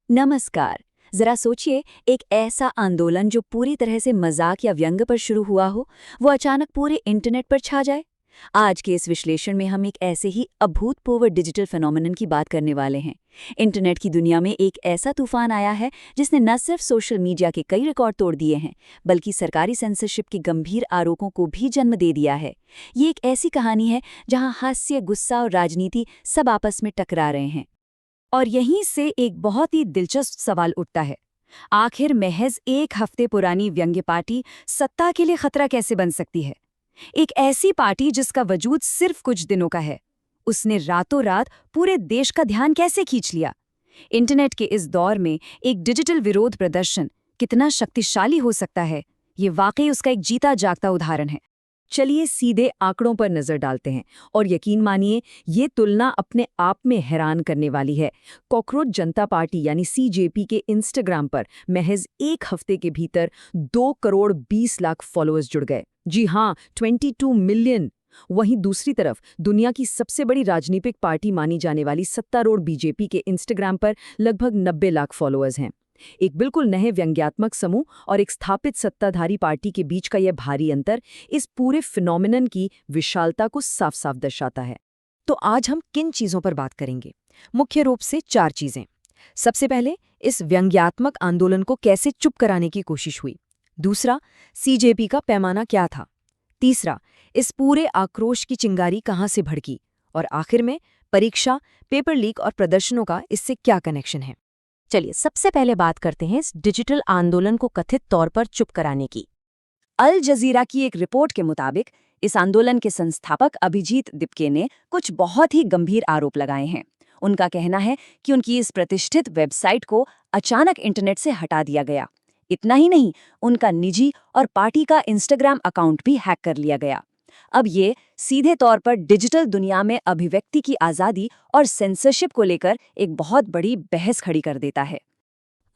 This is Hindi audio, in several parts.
नमस्कार। जरा सोचिए, एक ऐसा आंदोलन जो पूरी तरह से मजाक या व्यंग पर शुरू हुआ हो, वो अचानक पूरे इंटरनेट पर छा जाए। आज के इस विश्लेषण में हम एक ऐसे ही अभूतपूर्व डिजिटल फेनोमेनन की बात करने वाले हैं। इंटरनेट की दुनिया में एक ऐसा तूफान आया है जिसने न सिर्फ सोशल मीडिया के कई रिकॉर्ड तोड़ दिए हैं, बल्कि सरकारी सेंसरशिप के गंभीर आरोपों को भी जन्म दे दिया है। ये एक ऐसी कहानी है जहां हास्य, गुस्सा और राजनीति सब आपस में टकरा रहे हैं। और यहीं से एक बहुत ही दिलचस्प सवाल उठता है, आखिर महज एक हफ्ते पुरानी व्यंग्य पार्टी सत्ता के लिए खतरा कैसे बन सकती है? एक ऐसी पार्टी जिसका वजूद सिर्फ कुछ दिनों का है, उसने रातों रात पूरे देश का ध्यान कैसे खींच लिया? इंटरनेट के इस दौर में एक डिजिटल विरोध प्रदर्शन कितना शक्तिशाली हो सकता है, ये वाकई उसका एक जीता जागता उदाहरण है। चलिए सीधे आंकड़ों पर नजर डालते हैं और यकीन मानिए, ये तुलना अपने आप में हैरान करने वाली है। कॉकरोच जनता पार्टी यानी सीजेपी के इंस्टाग्राम पर महज एक हफ्ते के भीतर 2 करोड़ 20 लाख फॉलोअर्स जुड़ गए। जी हाँ, 22 मिलियन। वहीं दूसरी तरफ दुनिया की सबसे बड़ी राजनीतिक पार्टी मानी जाने वाली सत्तारूढ़ बीजेपी के इंस्टाग्राम पर लगभग 90 लाख फॉलोअर्स हैं। एक बिल्कुल नए व्यंग्यात्मक समूह और एक स्थापित सत्ताधारी पार्टी के बीच का यह भारी अंतर इस पूरे फिनोमिनन की विशालता को साफ साफ दर्शाता है। तो आज हम किन चीजों पर बात करेंगे? मुख्य रूप से 4 चीजें। सबसे पहले, इस व्यंग्यात्मक आंदोलन को कैसे चुप कराने की कोशिश हुई। दूसरा, सीजेपी का पैमाना क्या था। तीसरा, इस पूरे आक्रोश की चिंगारी कहां से भड़की। और आखिर में, परीक्षा, पेपर लीक और प्रदर्शनों का इससे क्या कनेक्शन है। चलिए सबसे पहले बात करते हैं इस डिजिटल आंदोलन को कथित तौर पर चुप कराने की। अल जजीरा की एक रिपोर्ट के मुताबिक इस आंदोलन के संस्थापक अभिजीत दिपके ने कुछ बहुत ही गंभीर आरोप लगाए हैं। उनका कहना है कि उनकी इस प्रतिष्ठित वेबसाइट को अचानक इंटरनेट से हटा दिया गया। इतना ही नहीं, उनका निजी और पार्टी का इंस्टाग्राम अकाउंट भी हैक कर लिया गया। अब ये सीधे तौर पर डिजिटल दुनिया में अभिव्यक्ति की आज़ादी और सेंसरशिप को लेकर एक बहुत बड़ी बहस खड़ी कर देता है।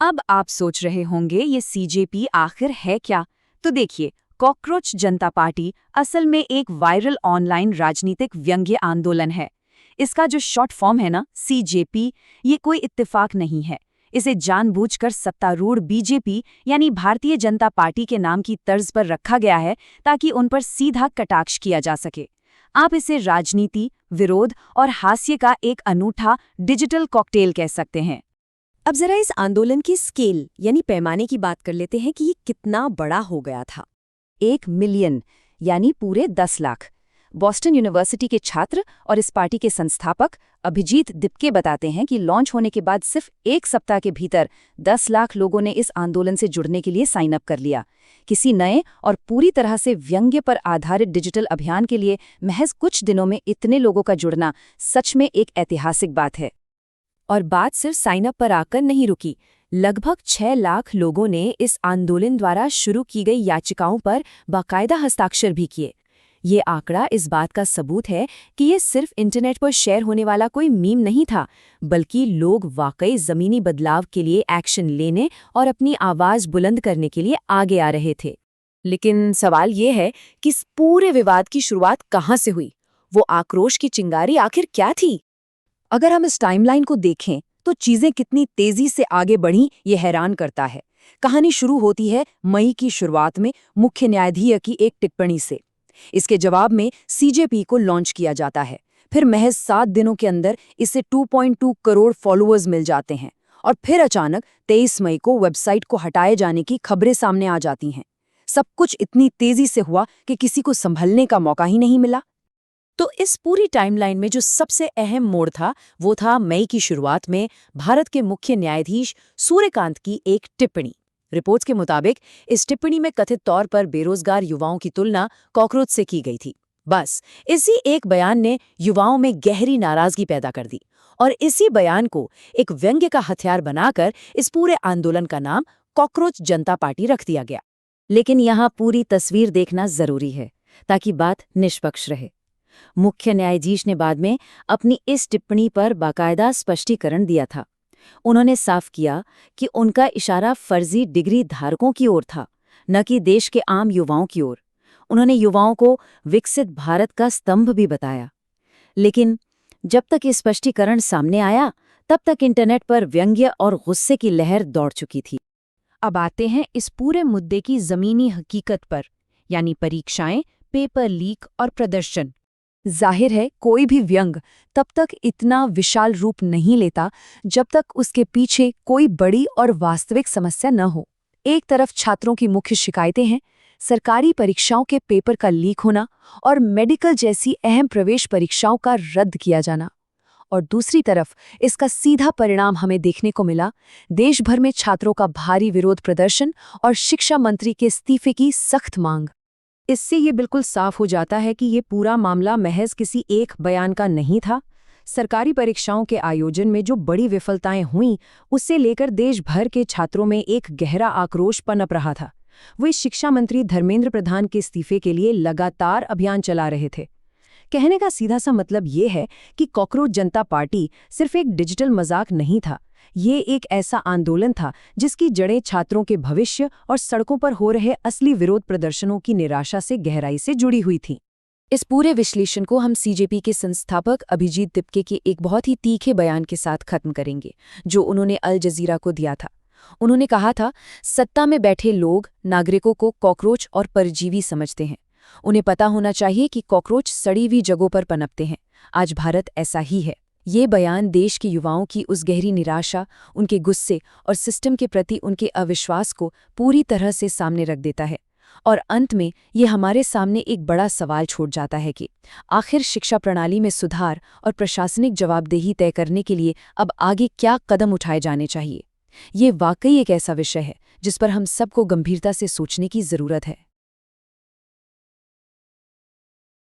अब आप सोच रहे होंगे, ये सीजेपी आखिर है क्या? तो देखिए, कॉकरोच जनता पार्टी असल में एक वायरल ऑनलाइन राजनीतिक व्यंग्य आंदोलन है। इसका जो शॉर्ट फॉर्म है ना, सीजेपी, ये कोई इत्तेफाक नहीं है। इसे जानबूझकर सत्तारूढ़ बीजेपी यानी भारतीय जनता पार्टी के नाम की तर्ज पर रखा गया है ताकि उन पर सीधा कटाक्ष किया जा सके। आप इसे राजनीति, विरोध और हास्य का एक अनूठा डिजिटल कॉकटेल कह सकते हैं। अब जरा इस आंदोलन की स्केल यानी पैमाने की बात कर लेते हैं कि ये कितना बड़ा हो गया था। 1 मिलियन यानी पूरे 10 लाख। बॉस्टन यूनिवर्सिटी के छात्र और इस पार्टी के संस्थापक अभिजीत दिपके बताते हैं कि लॉन्च होने के बाद सिर्फ 1 सप्ताह के भीतर 10 लाख लोगों ने इस आंदोलन से जुड़ने के लिए साइन अप कर लिया। किसी नए और पूरी तरह से व्यंग्य पर आधारित डिजिटल अभियान के लिए महज कुछ दिनों में इतने लोगों का जुड़ना सच में एक ऐतिहासिक बात है। और बात सिर्फ साइन अप पर आकर नहीं रुकी। लगभग 6 लाख लोगों ने इस आंदोलन द्वारा शुरू की गई याचिकाओं पर बाकायदा हस्ताक्षर भी किए। ये आंकड़ा इस बात का सबूत है कि ये सिर्फ इंटरनेट पर शेयर होने वाला कोई मीम नहीं था, बल्कि लोग वाकई ज़मीनी बदलाव के लिए एक्शन लेने और अपनी आवाज़ बुलंद करने के लिए आगे आ रहे थे। लेकिन सवाल ये है कि इस पूरे विवाद की शुरुआत कहाँ से हुई? वो आक्रोश की चिंगारी आखिर क्या थी? अगर हम इस टाइमलाइन को देखें तो चीज़ें कितनी तेज़ी से आगे बढ़ीं, ये हैरान करता है। कहानी शुरू होती है मई की शुरुआत में मुख्य न्यायाधीश की एक टिप्पणी से। इसके जवाब में सीजेपी को लॉन्च किया जाता है। फिर महज 7 दिनों के अंदर इसे 2.2 करोड़ फॉलोअर्स मिल जाते हैं। और फिर अचानक 23 मई को वेबसाइट को हटाए जाने की खबरें सामने आ जाती हैं। सब कुछ इतनी तेजी से हुआ कि किसी को संभलने का मौका ही नहीं मिला। तो इस पूरी टाइमलाइन में जो सबसे अहम मोड़ था, वो था मई की शुरुआत में भारत के मुख्य न्यायाधीश सूर्यकांत की एक टिप्पणी। रिपोर्ट्स के मुताबिक इस टिप्पणी में कथित तौर पर बेरोजगार युवाओं की तुलना कॉकरोच से की गई थी। बस इसी एक बयान ने युवाओं में गहरी नाराजगी पैदा कर दी और इसी बयान को एक व्यंग्य का हथियार बनाकर इस पूरे आंदोलन का नाम कॉकरोच जनता पार्टी रख दिया गया। लेकिन यहाँ पूरी तस्वीर देखना जरूरी है ताकि बात निष्पक्ष रहे। मुख्य न्यायाधीश ने बाद में अपनी इस टिप्पणी पर बाकायदा स्पष्टीकरण दिया था। उन्होंने साफ किया कि उनका इशारा फर्जी डिग्री धारकों की ओर था, न कि देश के आम युवाओं की ओर। उन्होंने युवाओं को विकसित भारत का स्तंभ भी बताया। लेकिन जब तक ये स्पष्टीकरण सामने आया, तब तक इंटरनेट पर व्यंग्य और गुस्से की लहर दौड़ चुकी थी। अब आते हैं इस पूरे मुद्दे की ज़मीनी हकीकत पर, यानी परीक्षाएं, पेपर लीक और प्रदर्शन। जाहिर है कोई भी व्यंग तब तक इतना विशाल रूप नहीं लेता जब तक उसके पीछे कोई बड़ी और वास्तविक समस्या न हो। एक तरफ छात्रों की मुख्य शिकायतें हैं, सरकारी परीक्षाओं के पेपर का लीक होना और मेडिकल जैसी अहम प्रवेश परीक्षाओं का रद्द किया जाना, और दूसरी तरफ इसका सीधा परिणाम हमें देखने को मिला, देश भर में छात्रों का भारी विरोध प्रदर्शन और शिक्षा मंत्री के इस्तीफे की सख्त मांग। इससे ये बिल्कुल साफ हो जाता है कि ये पूरा मामला महज किसी एक बयान का नहीं था। सरकारी परीक्षाओं के आयोजन में जो बड़ी विफलताएं हुईं, उससे लेकर देश भर के छात्रों में एक गहरा आक्रोश पनप रहा था। वे शिक्षा मंत्री धर्मेंद्र प्रधान के इस्तीफे के लिए लगातार अभियान चला रहे थे। कहने का सीधा सा मतलब ये है कि कॉकरोच जनता पार्टी सिर्फ एक डिजिटल मजाक नहीं था, ये एक ऐसा आंदोलन था जिसकी जड़ें छात्रों के भविष्य और सड़कों पर हो रहे असली विरोध प्रदर्शनों की निराशा से गहराई से जुड़ी हुई थी। इस पूरे विश्लेषण को हम सीजेपी के संस्थापक अभिजीत तिपके के एक बहुत ही तीखे बयान के साथ खत्म करेंगे, जो उन्होंने अल जजीरा को दिया था। उन्होंने कहा था, सत्ता में बैठे लोग नागरिकों को कॉकरोच और परजीवी समझते हैं। उन्हें पता होना चाहिए कि कॉकरोच सड़ी हुई जगहों पर पनपते हैं। आज भारत ऐसा ही है। ये बयान देश के युवाओं की उस गहरी निराशा, उनके गुस्से और सिस्टम के प्रति उनके अविश्वास को पूरी तरह से सामने रख देता है। और अंत में ये हमारे सामने एक बड़ा सवाल छोड़ जाता है कि आखिर शिक्षा प्रणाली में सुधार और प्रशासनिक जवाबदेही तय करने के लिए अब आगे क्या कदम उठाए जाने चाहिए। ये वाकई एक ऐसा विषय है जिस पर हम सबको गंभीरता से सोचने की ज़रूरत है।